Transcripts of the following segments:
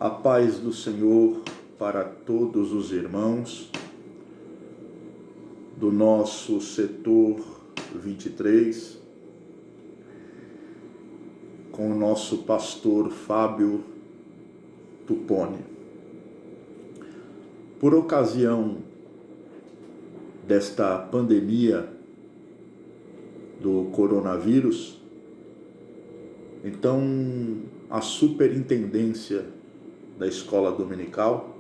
A paz do Senhor para todos os irmãos do nosso setor 23, com o nosso pastor Fábio Tuponi. Por ocasião desta pandemia do coronavírus, então a superintendência da escola dominical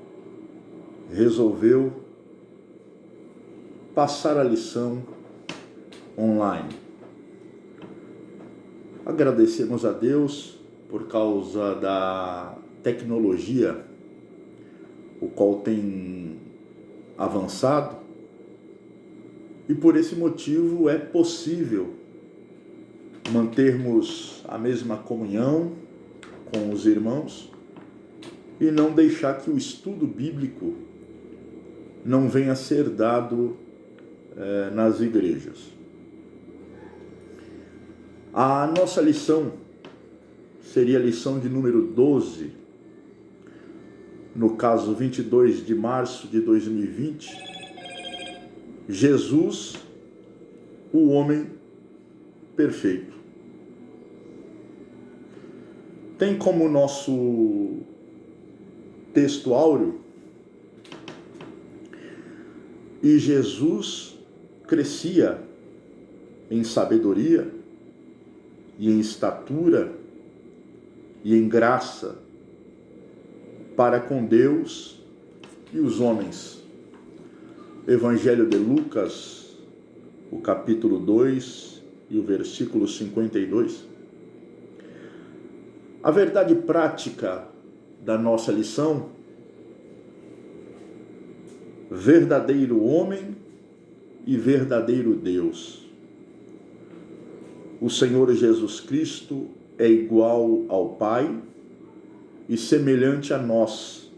resolveu passar a lição online. Agradecemos a Deus por causa da tecnologia, o qual tem avançado, e por esse motivo é possível mantermos a mesma comunhão com os irmãos e não deixar que o estudo bíblico não venha a ser dado nas igrejas. A nossa lição seria a lição de número 12, no caso 22 de março de 2020, Jesus, o homem perfeito. Tem como nosso texto áureo: e Jesus crescia em sabedoria e em estatura e em graça para com Deus e os homens. Evangelho de Lucas, o capítulo 2 e o versículo 52. A verdade prática da nossa lição: verdadeiro homem e verdadeiro Deus. O Senhor Jesus Cristo é igual ao Pai e semelhante a nós.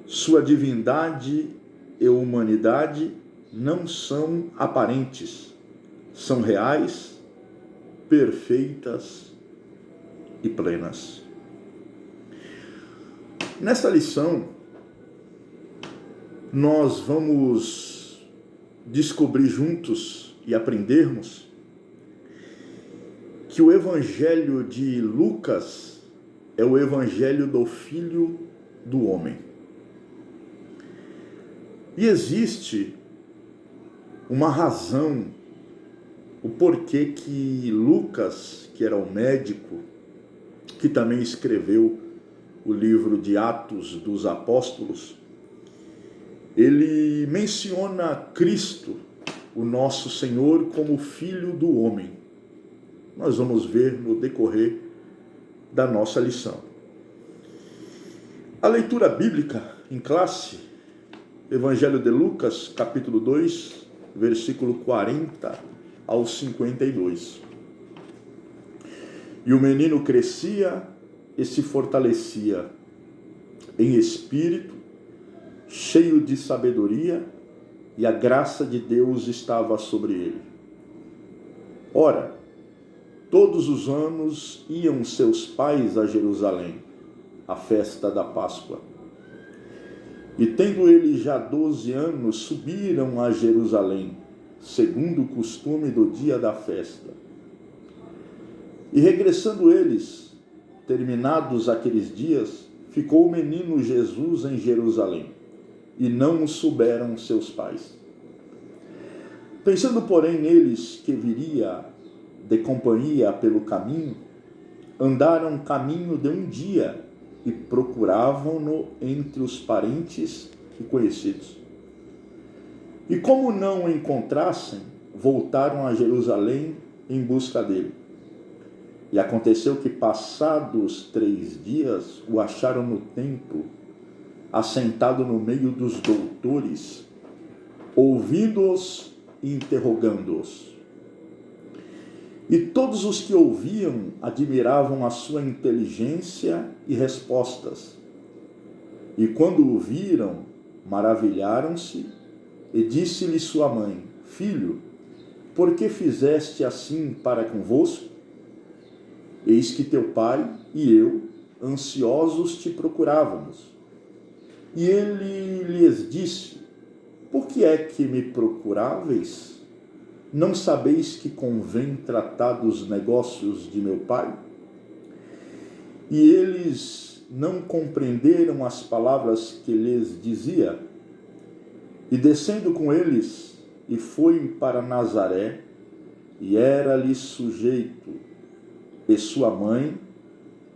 Sua divindade e humanidade não são aparentes, são reais, perfeitas e plenas. Nesta lição, nós vamos descobrir juntos e aprendermos que o Evangelho de Lucas é o Evangelho do Filho do Homem. E existe uma razão, o porquê que Lucas, que era o médico, que também escreveu o livro de Atos dos Apóstolos, ele menciona Cristo, o nosso Senhor, como Filho do Homem. Nós vamos ver no decorrer da nossa lição. A leitura bíblica em classe, Evangelho de Lucas, capítulo 2, versículo 40 ao 52. E o menino crescia e se fortalecia em espírito, cheio de sabedoria, e a graça de Deus estava sobre ele. Ora, todos os anos iam seus pais a Jerusalém, à festa da Páscoa. E tendo ele já 12 anos, subiram a Jerusalém, segundo o costume do dia da festa. E regressando eles, terminados aqueles dias, ficou o menino Jesus em Jerusalém, e não o souberam seus pais. Pensando, porém, eles que viria de companhia pelo caminho, andaram caminho de um dia e procuravam-no entre os parentes e conhecidos. E como não o encontrassem, voltaram a Jerusalém em busca dele. E aconteceu que, passados 3 dias, o acharam no templo, assentado no meio dos doutores, ouvindo-os e interrogando-os. E todos os que ouviam admiravam a sua inteligência e respostas. E quando o viram, maravilharam-se, e disse-lhe sua mãe: Filho, por que fizeste assim para convosco? Eis que teu pai e eu ansiosos te procurávamos. E ele lhes disse: por que é que me procuráveis? Não sabeis que convém tratar dos negócios de meu Pai? E eles não compreenderam as palavras que lhes dizia. E descendo com eles, e foi para Nazaré, e era-lhe sujeito, e sua mãe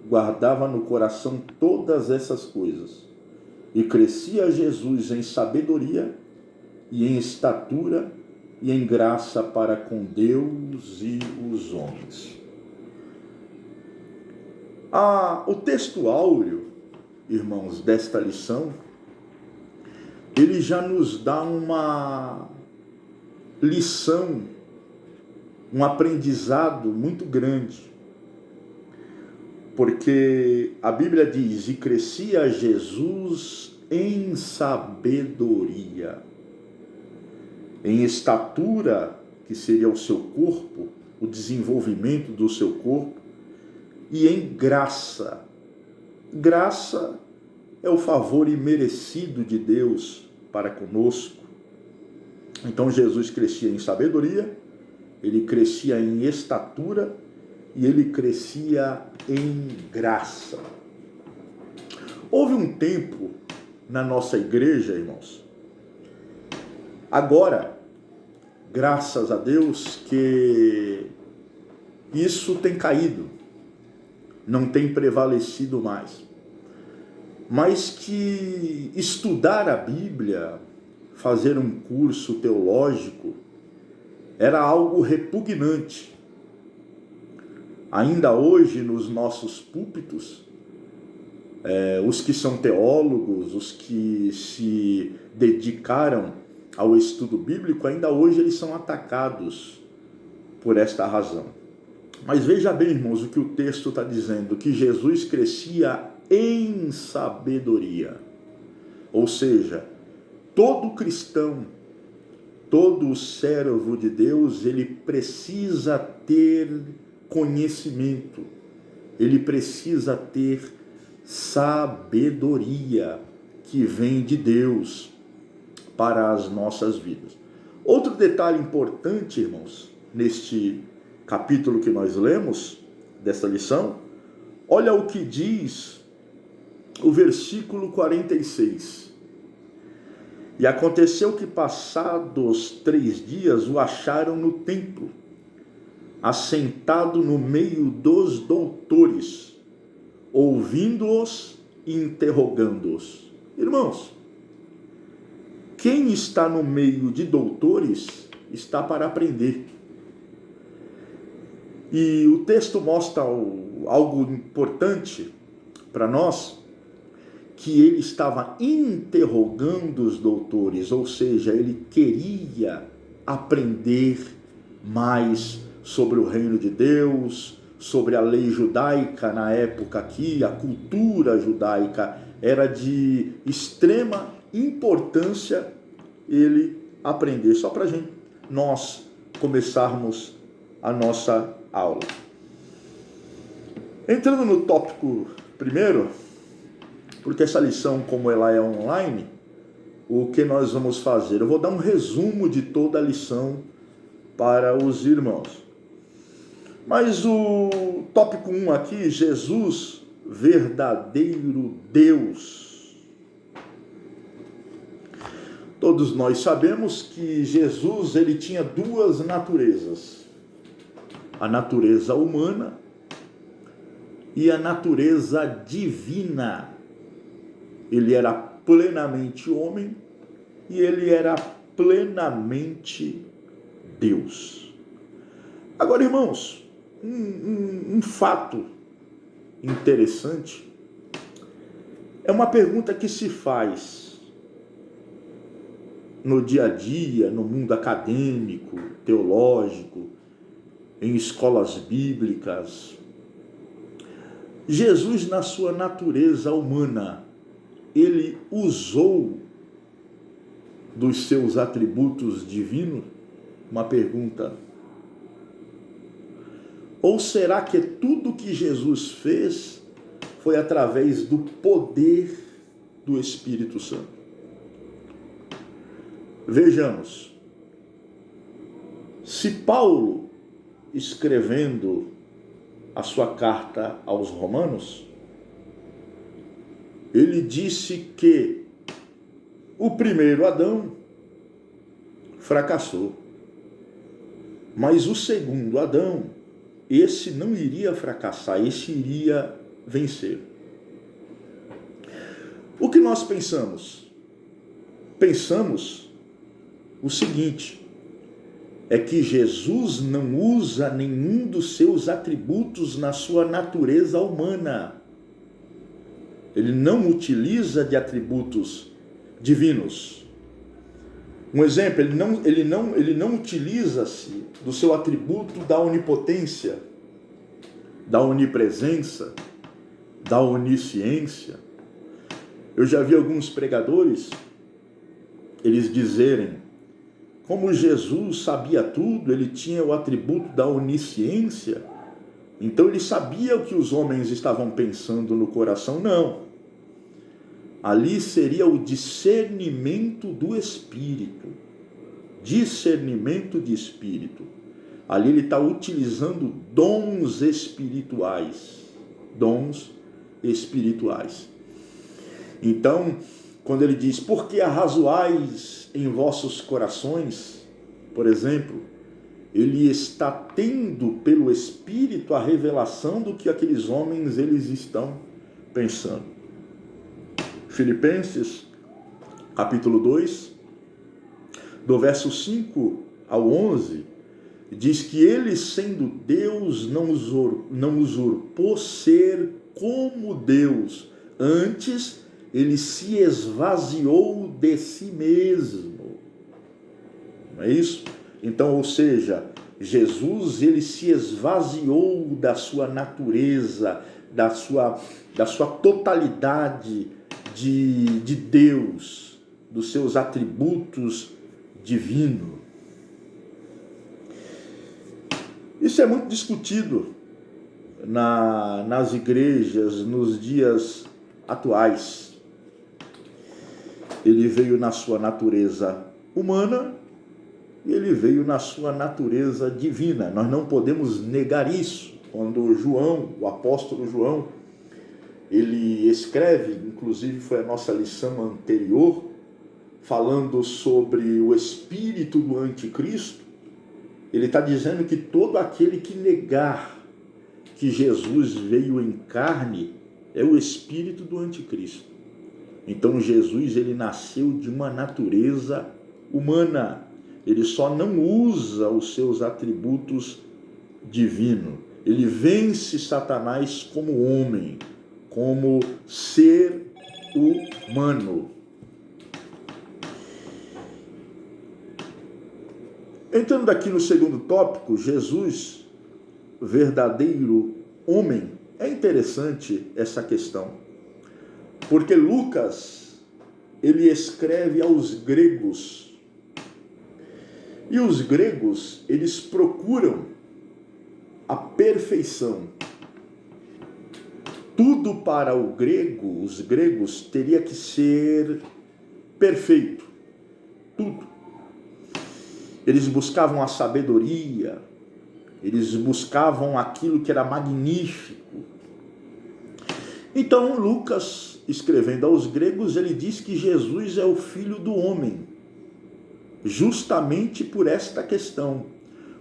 guardava no coração todas essas coisas. E crescia Jesus em sabedoria, e em estatura, e em graça para com Deus e os homens. O texto áureo, irmãos, desta lição, ele já nos dá uma lição, um aprendizado muito grande. Porque a Bíblia diz: e crescia Jesus em sabedoria, em estatura, que seria o seu corpo, o desenvolvimento do seu corpo, e em graça. Graça é o favor imerecido de Deus para conosco. Então Jesus crescia em sabedoria, ele crescia em estatura e ele crescia em graça. Houve um tempo na nossa igreja, irmãos, agora, graças a Deus, que isso tem caído, não tem prevalecido mais. Mas que estudar a Bíblia, fazer um curso teológico, era algo repugnante. Ainda hoje, nos nossos púlpitos, os que são teólogos, os que se dedicaram ao estudo bíblico, ainda hoje eles são atacados por esta razão. Mas veja bem, irmãos, o que o texto está dizendo, que Jesus crescia em sabedoria. Ou seja, todo cristão, todo servo de Deus, ele precisa ter conhecimento, ele precisa ter sabedoria que vem de Deus para as nossas vidas. Outro detalhe importante, irmãos, neste capítulo que nós lemos, desta lição, olha o que diz o versículo 46. E aconteceu que, passados 3 dias, o acharam no templo, assentado no meio dos doutores, ouvindo-os e interrogando-os. Irmãos, quem está no meio de doutores está para aprender. E o texto mostra algo importante para nós, que ele estava interrogando os doutores, ou seja, ele queria aprender mais sobre o reino de Deus, sobre a lei judaica na época aqui, a cultura judaica era de extrema importância ele aprender, só para nós começarmos a nossa aula. Entrando no tópico primeiro, porque essa lição, como ela é online, o que nós vamos fazer? Eu vou dar um resumo de toda a lição para os irmãos. Mas o tópico 1 aqui, Jesus, verdadeiro Deus. Todos nós sabemos que Jesus, ele tinha 2 naturezas. A natureza humana e a natureza divina. Ele era plenamente homem e ele era plenamente Deus. Agora, irmãos, um fato interessante é uma pergunta que se faz no dia a dia, no mundo acadêmico, teológico, em escolas bíblicas. Jesus, na sua natureza humana, ele usou dos seus atributos divinos? Uma pergunta. Ou será que tudo que Jesus fez foi através do poder do Espírito Santo. Vejamos, se Paulo, escrevendo a sua carta aos Romanos, ele disse que o primeiro Adão fracassou, mas o segundo Adão, esse não iria fracassar, esse iria vencer. O que nós pensamos? Pensamos o seguinte, é que Jesus não usa nenhum dos seus atributos na sua natureza humana. Ele não utiliza de atributos divinos. Um exemplo, ele não utiliza-se do seu atributo da onipotência, da onipresença, da onisciência. Eu já vi alguns pregadores, eles dizerem, como Jesus sabia tudo, ele tinha o atributo da onisciência, então ele sabia o que os homens estavam pensando no coração. Não. Ali seria o discernimento do Espírito. Discernimento de Espírito. Ali ele está utilizando dons espirituais. Dons espirituais. Então, quando ele diz, por que arrazoais em vossos corações, por exemplo, ele está tendo pelo Espírito a revelação do que aqueles homens eles estão pensando. Filipenses, capítulo 2, do verso 5 ao 11, diz que ele, sendo Deus, não usurpou ser como Deus, antes ele se esvaziou de si mesmo. Não é isso? Então, ou seja, Jesus, ele se esvaziou da sua natureza, da sua totalidade de Deus, dos seus atributos divinos. Isso é muito discutido nas igrejas, nos dias atuais. Ele veio na sua natureza humana e ele veio na sua natureza divina. Nós não podemos negar isso. Quando João, o apóstolo João, ele escreve, inclusive foi a nossa lição anterior, falando sobre o espírito do anticristo, ele está dizendo que todo aquele que negar que Jesus veio em carne é o espírito do anticristo. Então Jesus, ele nasceu de uma natureza humana. Ele só não usa os seus atributos divinos. Ele vence Satanás como homem, como ser humano. Entrando aqui no segundo tópico, Jesus, verdadeiro homem. É interessante essa questão, porque Lucas, ele escreve aos gregos, e os gregos, eles procuram a perfeição. Tudo para os gregos, teria que ser perfeito. Tudo. Eles buscavam a sabedoria, eles buscavam aquilo que era magnífico. Então, Lucas, escrevendo aos gregos, ele diz que Jesus é o Filho do homem, justamente por esta questão.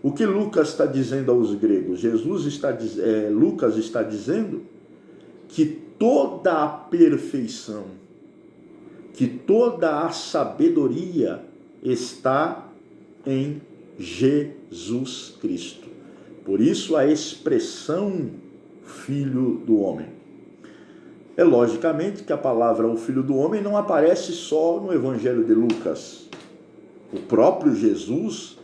O que Lucas está dizendo aos gregos? Lucas está dizendo que toda a perfeição, que toda a sabedoria está em Jesus Cristo. Por isso a expressão Filho do homem. É logicamente que a palavra o Filho do homem não aparece só no Evangelho de Lucas. O próprio Jesus,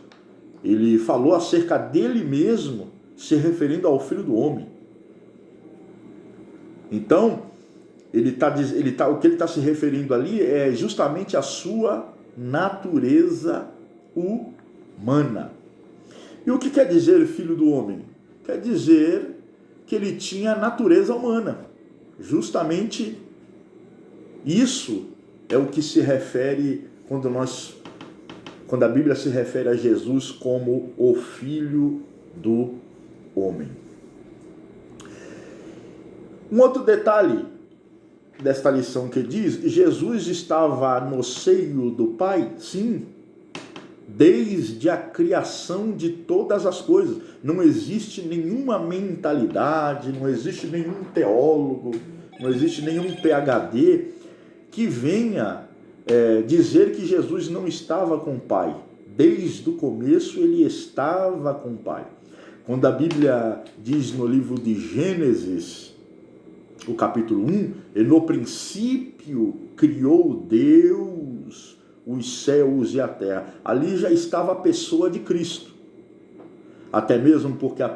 ele falou acerca dele mesmo, se referindo ao Filho do homem. Então, o que ele está se referindo ali é justamente a sua natureza humana. E o que quer dizer Filho do homem? Quer dizer que ele tinha natureza humana. Justamente isso é o que se refere quando a Bíblia se refere a Jesus como o Filho do Homem. Um outro detalhe desta lição que diz: Jesus estava no seio do Pai? Sim, desde a criação de todas as coisas. Não existe nenhuma mentalidade, não existe nenhum teólogo, não existe nenhum PhD que venha dizer que Jesus não estava com o Pai. Desde o começo ele estava com o Pai. Quando a Bíblia diz no livro de Gênesis, o capítulo 1, e no princípio criou Deus os céus e a terra. Ali já estava a pessoa de Cristo. Até mesmo porque a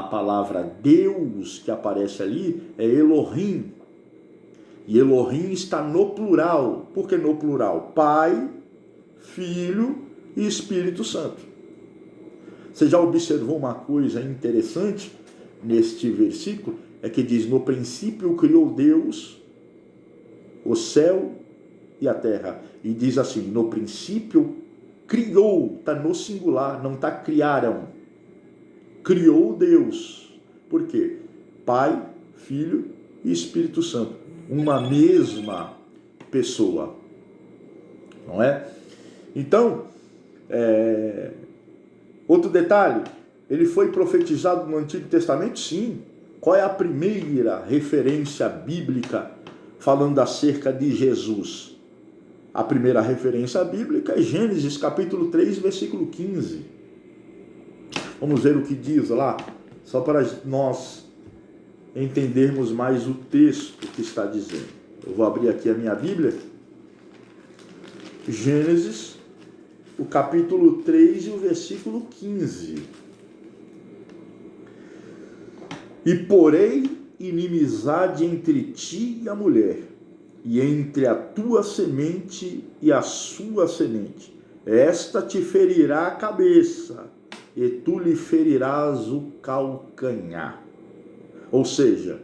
palavra Deus que aparece ali é Elohim. E Elohim está no plural. Por que no plural? Pai, Filho e Espírito Santo. Você já observou uma coisa interessante neste versículo? É que diz: no princípio criou Deus o céu e a terra. E diz assim: no princípio criou, está no singular, não está criaram. Criou Deus. Por quê? Pai, Filho e Espírito Santo. Uma mesma pessoa. Não é? Então, outro detalhe, ele foi profetizado no Antigo Testamento? Sim. Qual é a primeira referência bíblica falando acerca de Jesus? A primeira referência bíblica é Gênesis capítulo 3, versículo 15. Vamos ver o que diz lá, só para nós entendermos mais o texto que está dizendo. Eu vou abrir aqui a minha Bíblia. Gênesis, o capítulo 3 e o versículo 15. E porém inimizade entre ti e a mulher, e entre a tua semente e a sua semente. Esta te ferirá a cabeça, e tu lhe ferirás o calcanhar. Ou seja,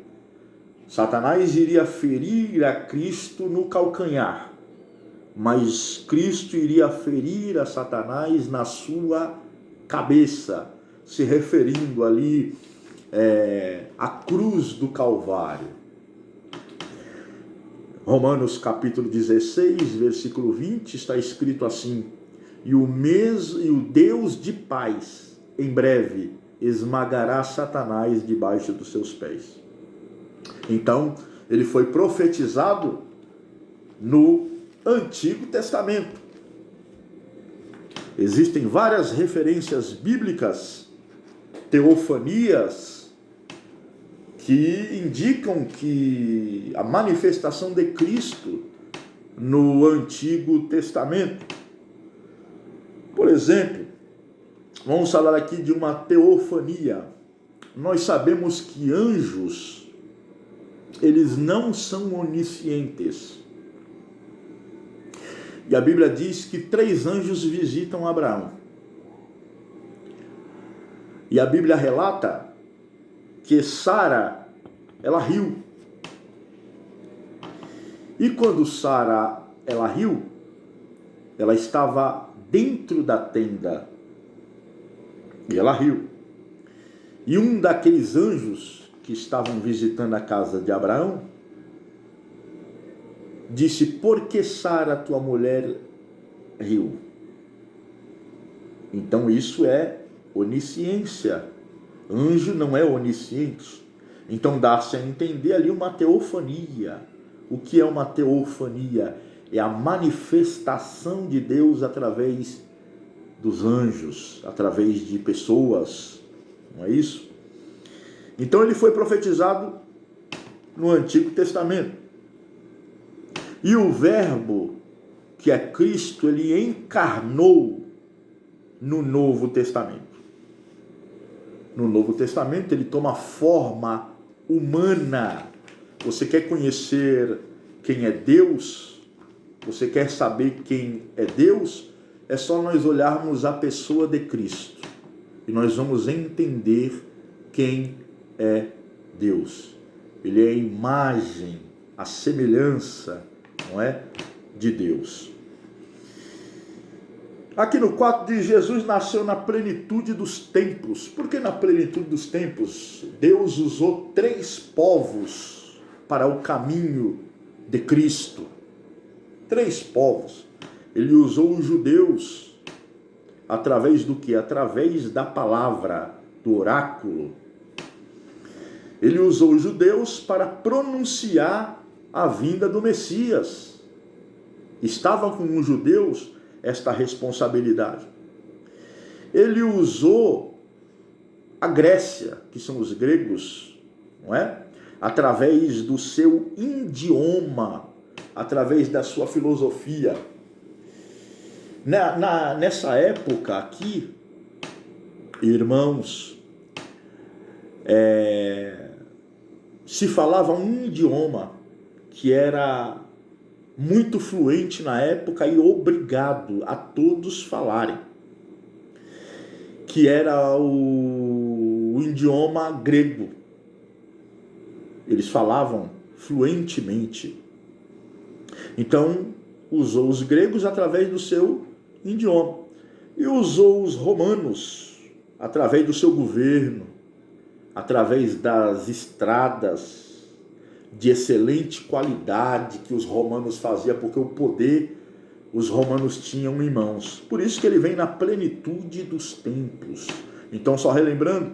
Satanás iria ferir a Cristo no calcanhar, mas Cristo iria ferir a Satanás na sua cabeça, se referindo ali à cruz do Calvário. Romanos capítulo 16, versículo 20, está escrito assim: e o Deus de paz, em breve, esmagará Satanás debaixo dos seus pés. Então, ele foi profetizado no Antigo Testamento. Existem várias referências bíblicas, teofanias, que indicam que a manifestação de Cristo no Antigo Testamento. Por exemplo, vamos falar aqui de uma teofania. Nós sabemos que anjos, eles não são oniscientes. E a Bíblia diz que 3 anjos visitam Abraão. E a Bíblia relata que Sara, ela riu. E quando Sara, ela riu, ela estava dentro da tenda. E ela riu. E um daqueles anjos que estavam visitando a casa de Abraão disse: por que Sara, tua mulher, riu? Então isso é onisciência. Anjo não é onisciente. Então dá-se a entender ali uma teofania. O que é uma teofania? É a manifestação de Deus através dos anjos, através de pessoas. Não é isso? Então ele foi profetizado no Antigo Testamento. E o Verbo, que é Cristo, ele encarnou no Novo Testamento. No Novo Testamento ele toma forma humana. Você quer conhecer quem é Deus? Você quer saber quem é Deus? É só nós olharmos a pessoa de Cristo e nós vamos entender quem é Deus. Ele é a imagem, a semelhança, não é, de Deus. Aqui no 4 diz: Jesus nasceu na plenitude dos tempos. Por que na plenitude dos tempos? Deus usou 3 povos para o caminho de Cristo. 3 povos. Ele usou os judeus através do que? Através da palavra, do oráculo. Ele usou os judeus para pronunciar a vinda do Messias. Estava com os judeus esta responsabilidade. Ele usou a Grécia, que são os gregos, não é? Através do seu idioma, através da sua filosofia. Nessa época aqui, irmãos, se falava um idioma que era muito fluente na época e obrigado a todos falarem, que era o idioma grego. Eles falavam fluentemente. Então, usou os gregos através do seu idioma e usou os romanos através do seu governo, através das estradas de excelente qualidade que os romanos faziam, porque o poder os romanos tinham em mãos. Por isso que ele vem na plenitude dos tempos. Então, só relembrando,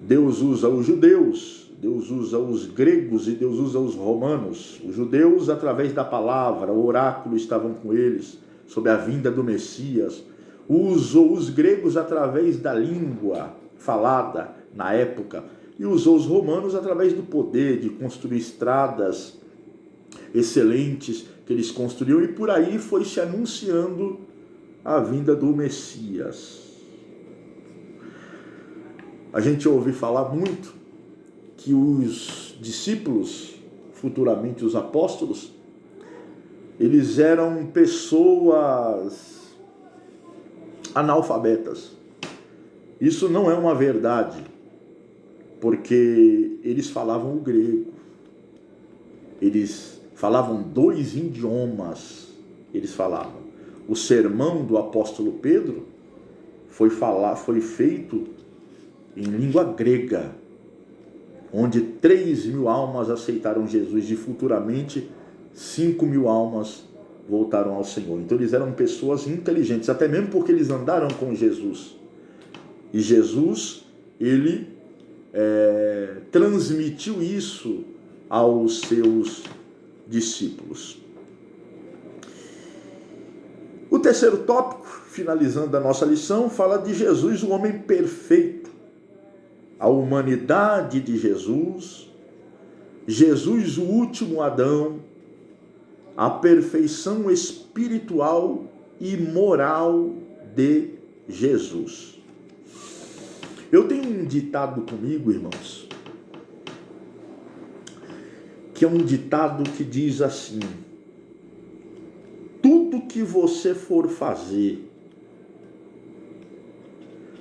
Deus usa os judeus, Deus usa os gregos e Deus usa os romanos. Os judeus através da palavra, o oráculo estavam com eles, sobre a vinda do Messias. Usou os gregos através da língua falada na época, e usou os romanos através do poder de construir estradas excelentes que eles construíam, e por aí foi se anunciando a vinda do Messias. A gente ouve falar muito que os discípulos, futuramente os apóstolos, eles eram pessoas analfabetas. Isso não é uma verdade, porque eles falavam o grego, eles falavam 2 idiomas, eles falavam. O sermão do apóstolo Pedro foi feito em língua grega, onde 3.000 almas aceitaram Jesus e futuramente 5.000 almas voltaram ao Senhor. Então eles eram pessoas inteligentes, até mesmo porque eles andaram com Jesus. E Jesus, ele transmitiu isso aos seus discípulos. O terceiro tópico, finalizando a nossa lição, fala de Jesus, o homem perfeito. A humanidade de Jesus, Jesus, o último Adão, a perfeição espiritual e moral de Jesus. Eu tenho um ditado comigo, irmãos, que é um ditado que diz assim: tudo que você for fazer,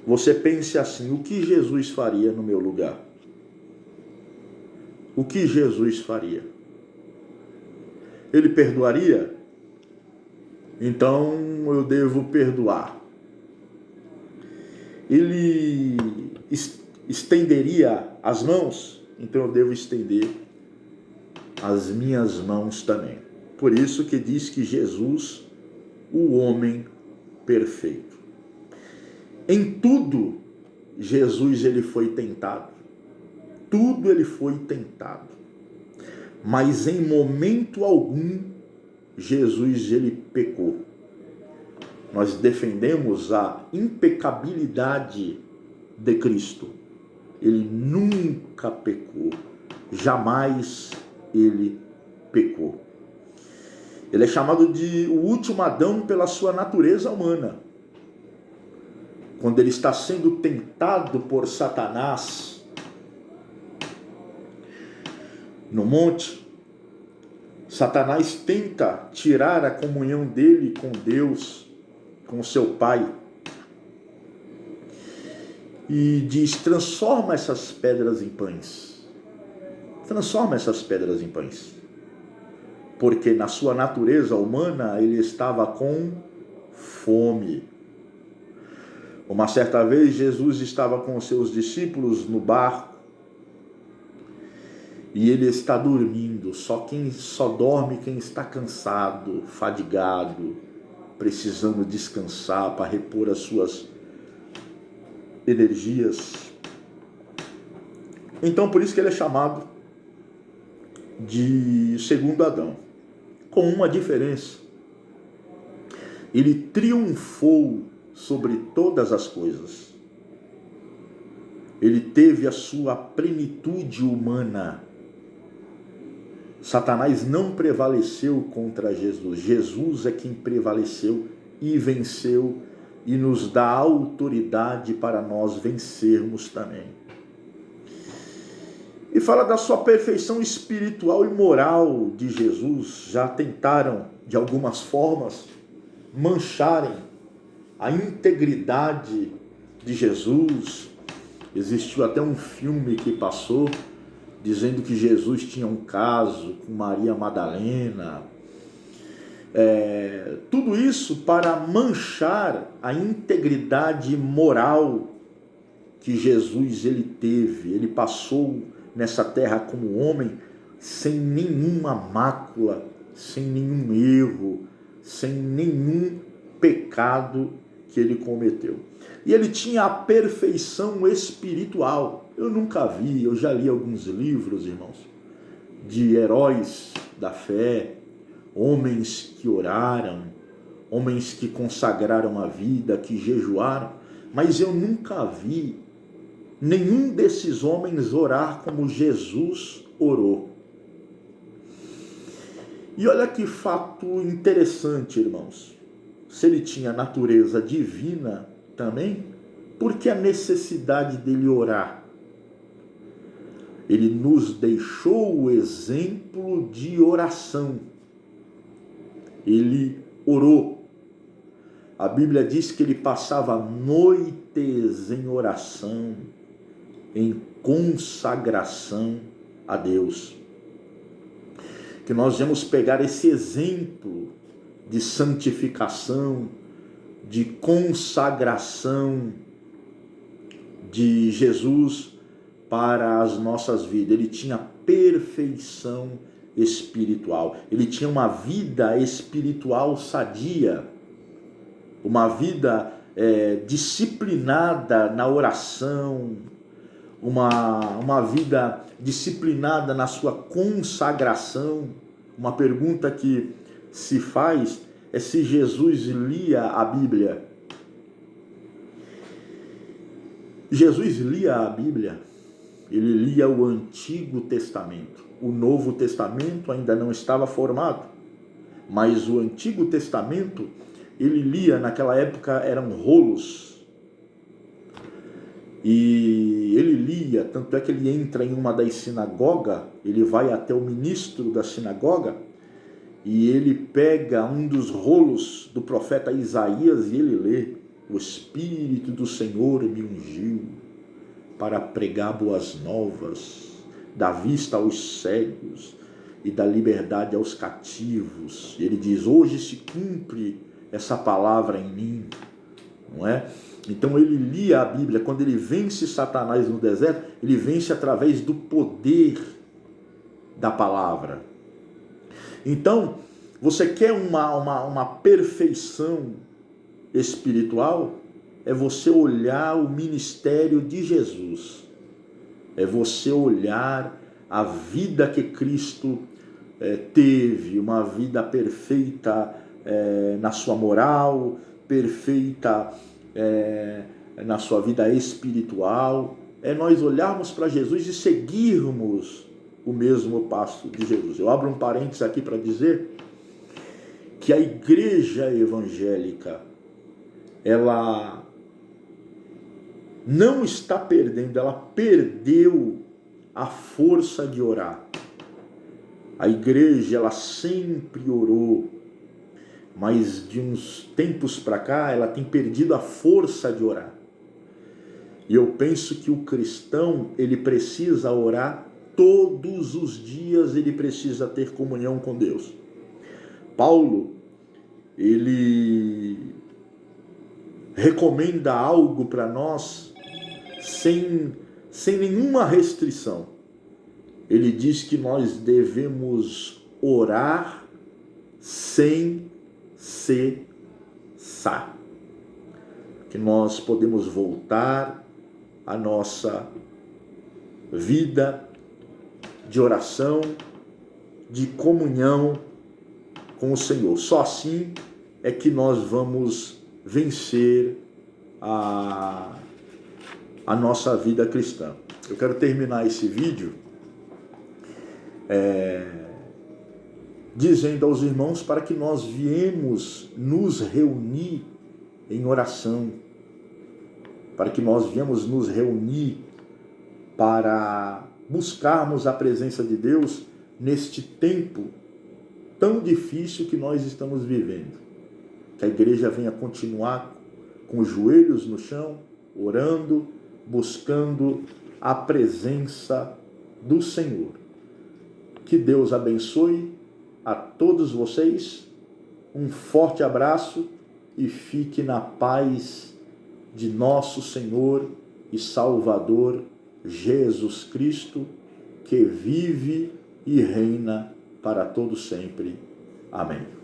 você pense assim: o que Jesus faria no meu lugar? O que Jesus faria? Ele perdoaria? Então eu devo perdoar. Ele estenderia as mãos? Então eu devo estender as minhas mãos também. Por isso que diz que Jesus, o homem perfeito. Em tudo, Jesus ele foi tentado. Tudo ele foi tentado. Mas em momento algum, Jesus ele pecou. Nós defendemos a impecabilidade de Cristo. Ele nunca pecou. Jamais ele pecou. Ele é chamado de o último Adão pela sua natureza humana. Quando ele está sendo tentado por Satanás no monte, Satanás tenta tirar a comunhão dele com Deus, com seu Pai, e diz: transforma essas pedras em pães. Transforma essas pedras em pães. Porque na sua natureza humana ele estava com fome. Uma certa vez Jesus estava com os seus discípulos no barco e ele está dormindo. Só dorme quem está cansado, fadigado, precisando descansar para repor as suas energias. Então por isso que ele é chamado de segundo Adão, com uma diferença: ele triunfou sobre todas as coisas. Ele teve a sua plenitude humana. Satanás não prevaleceu contra Jesus. Jesus é quem prevaleceu e venceu e nos dá autoridade para nós vencermos também. E fala da sua perfeição espiritual e moral de Jesus. Já tentaram, de algumas formas, mancharem a integridade de Jesus. Existiu até um filme que passou dizendo que Jesus tinha um caso com Maria Madalena. Tudo isso para manchar a integridade moral que Jesus ele teve. Ele passou nessa terra como homem sem nenhuma mácula, sem nenhum erro, sem nenhum pecado que ele cometeu. E ele tinha a perfeição espiritual. Eu nunca vi, eu já li alguns livros, irmãos, de heróis da fé, homens que oraram, homens que consagraram a vida, que jejuaram, mas eu nunca vi nenhum desses homens orar como Jesus orou. E olha que fato interessante, irmãos. Se ele tinha natureza divina também, por que a necessidade dele orar? Ele nos deixou o exemplo de oração. Ele orou. A Bíblia diz que ele passava noites em oração, em consagração a Deus. Que nós vamos pegar esse exemplo de santificação, de consagração de Jesus para as nossas vidas. Ele tinha perfeição espiritual. Ele tinha uma vida espiritual sadia, uma vida disciplinada na oração, uma vida disciplinada na sua consagração. Uma pergunta que se faz é se Jesus lia a Bíblia. Jesus lia a Bíblia. Ele lia o Antigo Testamento. O Novo Testamento ainda não estava formado, mas o Antigo Testamento ele lia. Naquela época eram rolos. E ele lia, tanto é que ele entra em uma das sinagogas, ele vai até o ministro da sinagoga e ele pega um dos rolos do profeta Isaías e ele lê: o Espírito do Senhor me ungiu para pregar boas novas, dar vista aos cegos e dar liberdade aos cativos. E ele diz: hoje se cumpre essa palavra em mim, não é? Então ele lia a Bíblia. Quando ele vence Satanás no deserto, ele vence através do poder da palavra. Então, você quer uma perfeição espiritual? É você olhar o ministério de Jesus. É você olhar a vida que Cristo teve, uma vida perfeita na sua moral, perfeita na sua vida espiritual. É nós olharmos para Jesus e seguirmos o mesmo passo de Jesus. Eu abro um parênteses aqui para dizer que a igreja evangélica, ela não está perdendo, ela perdeu a força de orar. A igreja, ela sempre orou, mas de uns tempos para cá, ela tem perdido a força de orar. E eu penso que o cristão, ele precisa orar todos os dias ele precisa ter comunhão com Deus. Paulo, ele recomenda algo para nós sem nenhuma restrição. Ele diz que nós devemos orar sem cessar. Que nós podemos voltar à nossa vida de oração, de comunhão com o Senhor. Só assim é que nós vamos vencer a nossa vida cristã. Eu quero terminar esse vídeo dizendo aos irmãos para que nós viemos nos reunir em oração, para que nós viemos nos reunir para buscarmos a presença de Deus neste tempo tão difícil que nós estamos vivendo. Que a igreja venha continuar com os joelhos no chão, orando, buscando a presença do Senhor. Que Deus abençoe a todos vocês, um forte abraço e fique na paz de nosso Senhor e Salvador Jesus Cristo, que vive e reina para todo sempre. Amém.